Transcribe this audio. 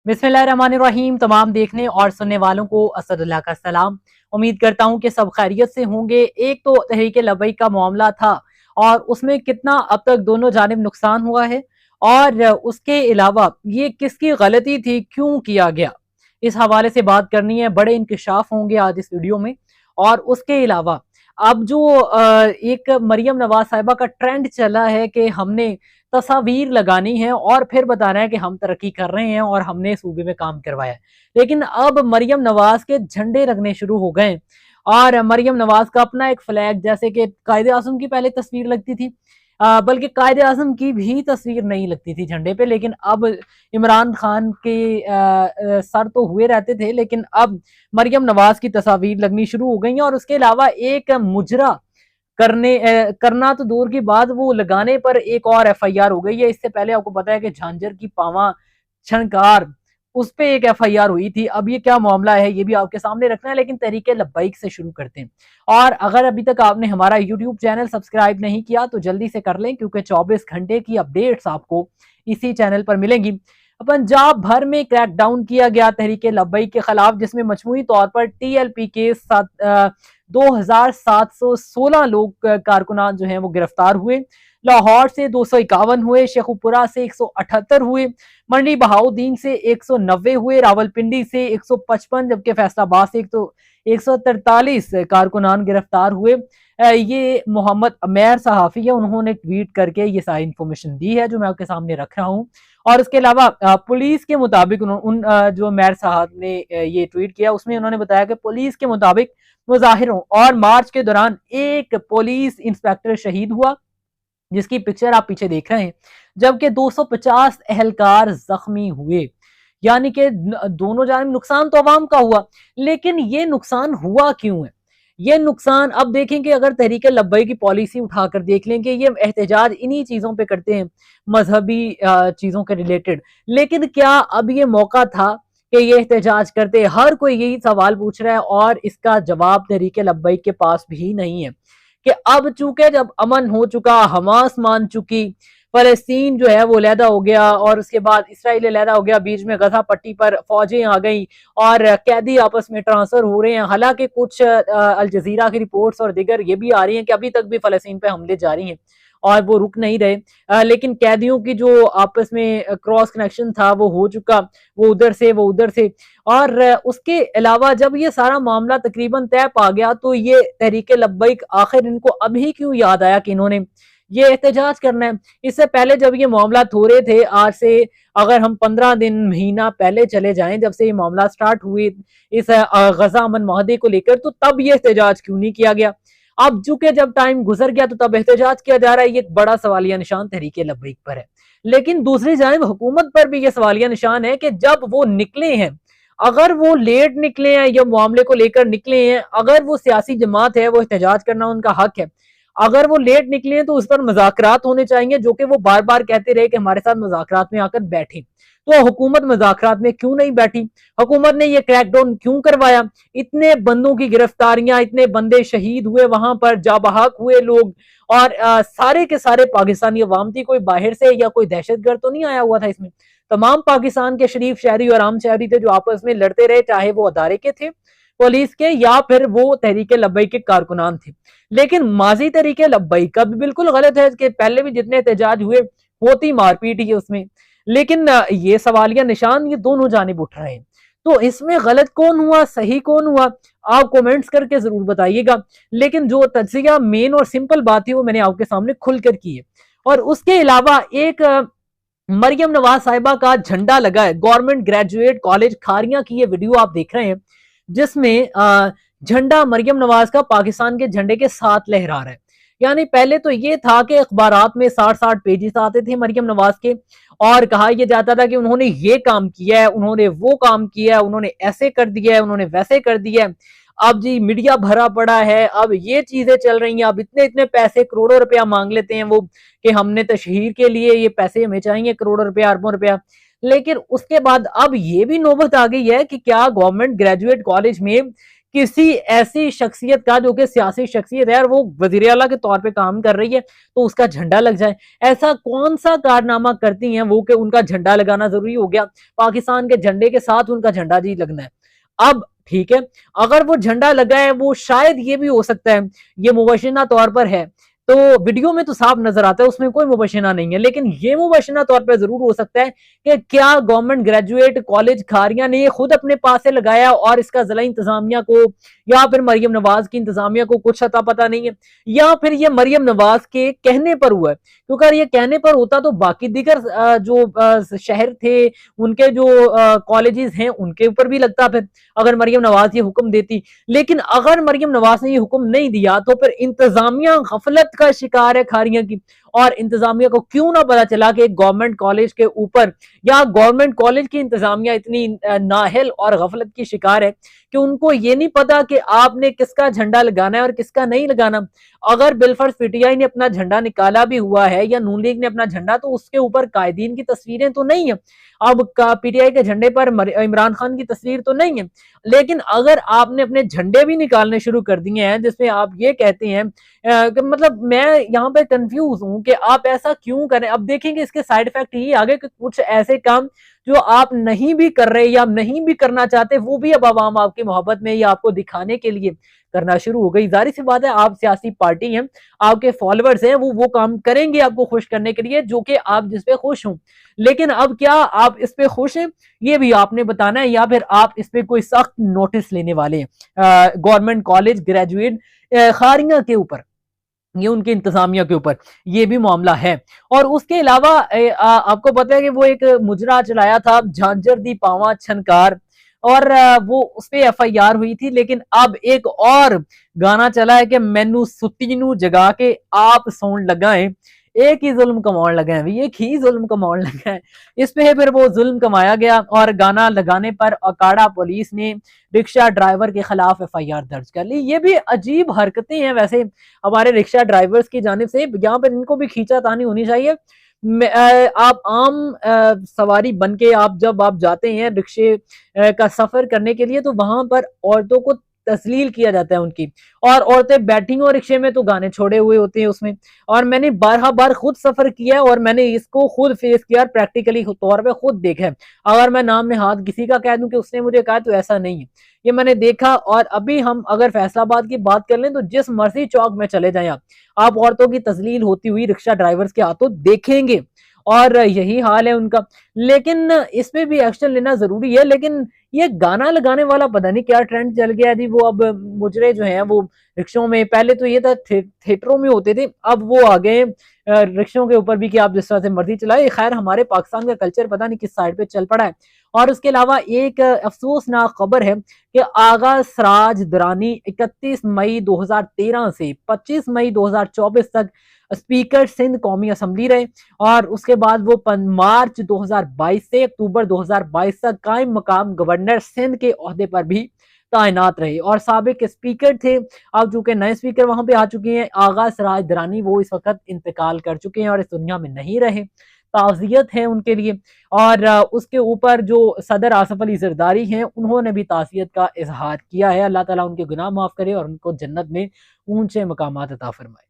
बिस्मिल्लाहिर्रहमानिर्रहीम। तमाम देखने और सुनने वालों को असदुल्लाह का सलाम। उम्मीद करता हूँ कि सब खैरियत से होंगे। एक तो तहरीक लब्बैक का मामला था और उसमें कितना अब तक दोनों जानिब नुकसान हुआ है और उसके अलावा ये किसकी गलती थी, क्यों किया गया, इस हवाले से बात करनी है। बड़े इंकशाफ होंगे आज इस वीडियो में। और उसके अलावा अब जो एक मरियम नवाज साहिबा का ट्रेंड चला है कि हमने तस्वीर लगानी है और फिर बताना है कि हम तरक्की कर रहे हैं और हमने सूबे में काम करवाया है। लेकिन अब मरियम नवाज के झंडे लगने शुरू हो गए और मरियम नवाज का अपना एक फ्लैग, जैसे कि कायदे आजम की पहले तस्वीर लगती थी, बल्कि कायदे आजम की भी तस्वीर नहीं लगती थी झंडे पे, लेकिन अब इमरान खान के सर तो हुए रहते थे, लेकिन अब मरियम नवाज की तस्वीर लगनी शुरू हो गई है। और उसके अलावा एक मुजरा करना तो दूर की बात, वो लगाने पर एक और एफआईआर हो गई है। इससे पहले आपको पता है कि झांझर की पावा छनकार, उस पे एक एफआईआर हुई थी। अब ये क्या मामला है ये भी आपके सामने रखना है, लेकिन तरीके लब्बैक से शुरू करते हैं। और अगर अभी तक आपने हमारा यूट्यूब चैनल सब्सक्राइब नहीं किया तो जल्दी से कर लें, क्योंकि 24 घंटे की अपडेट्स आपको इसी चैनल पर मिलेंगी। पंजाब भर में क्रैकडाउन किया गया तहरीके लब्बैक के खिलाफ, जिसमें मजमूई तौर पर टीएलपी के 2716 लोग कारकुनान जो हैं वो गिरफ्तार हुए। लाहौर से 251 हुए, शेखुपुरा से 178 हुए, मंडी बहाउद्दीन से 190 हुए, रावलपिंडी से 155, जबकि फैसलाबाद से 143 कारकुनान गिरफ्तार हुए। ये मोहम्मद अमेर सहाफी है, उन्होंने ट्वीट करके ये सारी इन्फॉर्मेशन दी है जो मैं आपके सामने रख रहा हूँ। और इसके अलावा पुलिस के मुताबिक जो अमेर साहब ने ये ट्वीट किया, उसमें उन्होंने बताया कि पुलिस के मुताबिक मुजाहिरों और मार्च के दौरान एक पुलिस इंस्पेक्टर शहीद हुआ, जिसकी पिक्चर आप पीछे देख रहे हैं, जबकि 250 एहलकार जख्मी हुए। यानी कि दोनों जानिब नुकसान तो अवाम का हुआ, लेकिन ये नुकसान हुआ क्यों है? ये नुकसान अब देखें कि अगर तहरीक लब्बैक की पॉलिसी उठाकर देख लें कि ये एहतजाज इन्हीं चीजों पे करते हैं, मजहबी चीजों के रिलेटेड, लेकिन क्या अब ये मौका था कि ये एहतजाज करते? हर कोई यही सवाल पूछ रहा है और इसका जवाब तहरीक लब्बैक के पास भी नहीं है। कि अब चूंकि जब अमन हो चुका, हमास मान चुकी, फलस्तीन जो है वो अलहदा हो गया और उसके बाद इसराइल अलहदा हो गया, बीच में गजा पट्टी पर फौजें आ गई और कैदी आपस में ट्रांसफर हो रहे हैं। हालांकि कुछ अल जजीरा की रिपोर्ट्स और दिगर ये भी आ रही हैं कि अभी तक भी फलस्तीन पे हमले जारी हैं और वो रुक नहीं रहे, लेकिन कैदियों की जो आपस में क्रॉस कनेक्शन था वो हो चुका, वो उधर से वो उधर से। और उसके अलावा जब ये सारा मामला तकरीबन तय पा गया तो ये तहरीक लब्बैक आखिर इनको अभी क्यों याद आया कि इन्होंने ये एहतजाज करना है? इससे पहले जब ये मामला थोड़े थे, आज से अगर हम 15 दिन महीना पहले चले जाएं, जब से ये मामला स्टार्ट हुए इस गजा अमन माहदे को लेकर, तो तब ये एहतजाज क्यों नहीं किया गया? अब चूंकि जब टाइम गुजर गया तो तब एहतजाज किया जा रहा है। ये एक बड़ा सवालिया निशान तहरीक लब्बैक पर है। लेकिन दूसरी जानिब हुकूमत पर भी ये सवालिया निशान है कि जब वो निकले हैं, अगर वो लेट निकले हैं या मामले को लेकर निकले हैं, अगर वो सियासी जमात है, वो एहतजाज करना उनका हक है, अगर वो लेट निकले हैं तो उस पर मुज़ाकरात होने चाहिए, जो कि वो बार बार कहते रहे कि हमारे साथ मुज़ाकरात में आकर बैठे। तो हुकूमत मुज़ाकरात में क्यों नहीं बैठी? हुकूमत ने ये क्रैकडाउन क्यों करवाया? इतने बंदों की गिरफ्तारियां, इतने बंदे शहीद हुए, वहां पर जाबहाक हुए लोग, और सारे के सारे पाकिस्तानी अवाम थी, कोई बाहर से या कोई दहशतगर्द तो नहीं आया हुआ था इसमें। तमाम पाकिस्तान के शरीफ शहरी और आम शहरी थे जो आपस में लड़ते रहे, चाहे वो अदारे के थे, पुलिस के, या फिर वो तहरीक लब्बैक के कारकुनान थे। लेकिन माजी तहरीक लब्बैक का भी बिल्कुल गलत है कि पहले भी जितने एहतजाज हुए होती मारपीट ही उसमें। लेकिन ये सवालिया निशान ये दोनों जानिब उठ रहे हैं। तो इसमें गलत कौन हुआ, सही कौन हुआ, आप कमेंट्स करके जरूर बताइएगा। लेकिन जो तज्जिया मेन और सिंपल बात है वो मैंने आपके सामने खुलकर की है। और उसके अलावा एक मरियम नवाज साहिबा का झंडा लगा है गवर्नमेंट ग्रेजुएट कॉलेज खारियां की, ये वीडियो आप देख रहे हैं, जिसमें झंडा मरियम नवाज का पाकिस्तान के झंडे के साथ लहरा रहा है। यानी पहले तो ये था कि अखबारात में 60-60 पेजेस आते थे मरियम नवाज के, और कहा यह जाता था कि उन्होंने ये काम किया है, उन्होंने वो काम किया है, उन्होंने ऐसे कर दिया है, उन्होंने वैसे कर दिया है। अब जी मीडिया भरा पड़ा है, अब ये चीजें चल रही हैं, अब इतने इतने पैसे करोड़ों रुपया मांग लेते हैं वो कि हमने तशहीर के लिए ये पैसे हमें चाहिए, करोड़ों रुपया, अरबों रुपया। लेकिन उसके बाद अब ये भी नौबत आ गई है कि क्या गवर्नमेंट ग्रेजुएट कॉलेज में किसी ऐसी शख्सियत का जो कि सियासी शख्सियत है और वो वजीर आला के तौर पे काम कर रही है तो उसका झंडा लग जाए। ऐसा कौन सा कारनामा करती हैं वो कि उनका झंडा लगाना जरूरी हो गया, पाकिस्तान के झंडे के साथ उनका झंडा जी लगना है। अब ठीक है, अगर वो झंडा लगा है, वो शायद ये भी हो सकता है ये मुबशिना तौर पर है, तो वीडियो में तो साफ नजर आता है उसमें कोई मुबशिना नहीं है, लेकिन ये मुबशिना तौर पर जरूर हो सकता है कि क्या गवर्नमेंट ग्रेजुएट कॉलेज खारिया ने खुद अपने पास से लगाया और इसका जिला इंतजामिया को या फिर मरियम नवाज की इंतजामिया को कुछ अता पता नहीं है, या फिर ये मरियम नवाज के कहने पर हुआ है। क्योंकि अगर ये कहने पर होता तो बाकी दीगर जो शहर थे उनके जो कॉलेजेस हैं उनके ऊपर भी लगता, फिर अगर मरियम नवाज ये हुक्म देती। लेकिन अगर मरियम नवाज ने ये हुक्म नहीं दिया तो फिर इंतजामिया गफलत का शिकार है खारिया की, और इंतजामिया को क्यों ना पता चला कि गवर्नमेंट कॉलेज के ऊपर या गवर्नमेंट कॉलेज की इंतजामिया इतनी नाहल और गफलत की शिकार है कि उनको ये नहीं पता कि आपने किसका झंडा लगाना है और किसका नहीं लगाना। अगर बिलफर्ज पीटीआई ने अपना झंडा निकाला भी हुआ है या नून लीग ने अपना झंडा, तो उसके ऊपर कायदीन की तस्वीरें तो नहीं है। अब पीटीआई के झंडे पर इमरान खान की तस्वीर तो नहीं है, लेकिन अगर आपने अपने झंडे भी निकालने शुरू कर दिए हैं जिसमें आप ये कहते हैं कि मतलब मैं यहाँ पे कंफ्यूज हूं कि आप ऐसा क्यों करें। अब देखेंगे इसके साइड इफेक्ट ये आगे कि कुछ ऐसे काम जो आप नहीं भी कर रहे या नहीं भी करना चाहते वो भी अब आवाम आपकी मोहब्बत में या आपको दिखाने के लिए करना शुरू हो गई। जाहिर सी बात है आप सियासी पार्टी हैं, आपके फॉलोअर्स हैं, वो काम करेंगे आपको खुश करने के लिए जो कि आप जिस पे खुश हों। लेकिन अब क्या आप इस पे खुश हैं ये भी आपने बताना है, या फिर आप इस पे कोई सख्त नोटिस लेने वाले हैं गवर्नमेंट कॉलेज ग्रेजुएट खारिया के ऊपर, ये उनके इंतजामिया के ऊपर ये भी मामला है। और उसके अलावा आपको पता है कि वो एक मुजरा चलाया था झांझर दी पावा छनकार, और वो उस पे एफआईआर हुई थी। लेकिन अब एक और गाना चला है कि मैनू सुती नू जगा के आप सौन लगा है, एक ही जुल्म कमाउन लगा है, एक ही जुल्म कमाउन लगा है। इस पे फिर वो जुल्म कमाया गया और गाना लगाने पर अकाड़ा पुलिस ने रिक्शा ड्राइवर के खिलाफ एफआईआर दर्ज कर ली। ये भी अजीब हरकतें हैं वैसे हमारे रिक्शा ड्राइवर्स की जानिब से, यहाँ पर इनको भी खींचातानी होनी चाहिए। आप आम सवारी बन के जब आप जाते हैं रिक्शे का सफर करने के लिए तो वहां पर औरतों को तस्लील किया जाता है उनकी, और औरतें बैठी हो रिक्शे में तो गाने छोड़े हुए होते हैं उसमें। और मैंने बारहा बार खुद सफर किया है और मैंने इसको खुद फेस किया, प्रैक्टिकली तौर पे खुद देखा है। अगर मैं नाम में हाथ किसी का कह दूं कि उसने मुझे कहा तो ऐसा नहीं है, ये मैंने देखा। और अभी हम अगर फैसलाबाद की बात कर लें तो जिस मर्जी चौक में चले जाएं आप औरतों की तस्लील होती हुई रिक्शा ड्राइवर्स के हाथों देखेंगे, और यही हाल है उनका। लेकिन इस पे भी एक्शन लेना जरूरी है। लेकिन ये गाना लगाने वाला पता नहीं क्या ट्रेंड चल गया जी, वो अब मुजरे जो हैं वो रिक्शों में, पहले तो ये था थिएटरों में होते थे, अब वो आ गए रिक्शों के ऊपर भी कि आप जिस तरह से मर्जी चलाए। खैर हमारे पाकिस्तान का कल्चर पता नहीं किस साइड पे चल पड़ा है। और उसके अलावा एक अफसोसनाक खबर है कि आगा सराज दरानी 31 मई 2013 से 25 मई 2024 तक स्पीकर सिंध कौमी असम्बली रहे, और उसके बाद वो मार्च 2022 से अक्टूबर 2022 तक कायम मकाम गवर्नर सिंध के ओहदे पर भी तैनात रहे, और साबिक स्पीकर थे। अब चूंकि नए स्पीकर वहां पे आ चुके हैं, आगा सराज दरानी, वो इस वक्त इंतकाल कर चुके हैं और इस दुनिया में नहीं रहे। ताज़ियत है उनके लिए। और उसके ऊपर जो सदर आसफ अली जरदारी हैं उन्होंने भी ताज़ियत का इजहार किया है। अल्लाह ताला उनके गुनाह माफ करे और उनको जन्नत में ऊंचे मकामात अता फरमाए।